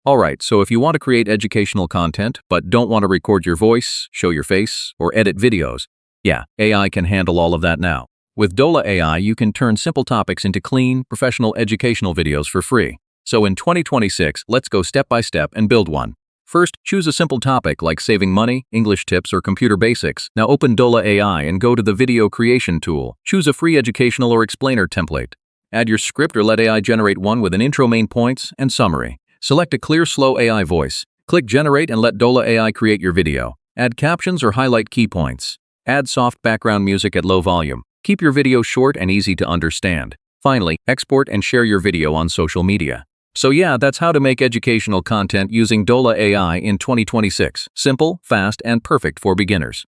Alright, so if you want to create educational content but don't want to record your voice, show your face, or edit videos, yeah, AI can handle all of that now. With Dola AI, you can turn simple topics into clean, professional educational videos for free. So in 2026, let's go step by step and build one. First, choose a simple topic like saving money, English tips, or computer basics. Now open Dola AI and go to the video creation tool. Choose a free educational or explainer template. Add your script or let AI generate one with an intro, main points, and summary. Select a clear, slow AI voice. Click Generate and let Dola AI create your video. Add captions or highlight key points. Add soft background music at low volume. Keep your video short and easy to understand. Finally, export and share your video on social media. So yeah, that's how to make educational content using Dola AI in 2026. Simple, fast, and perfect for beginners.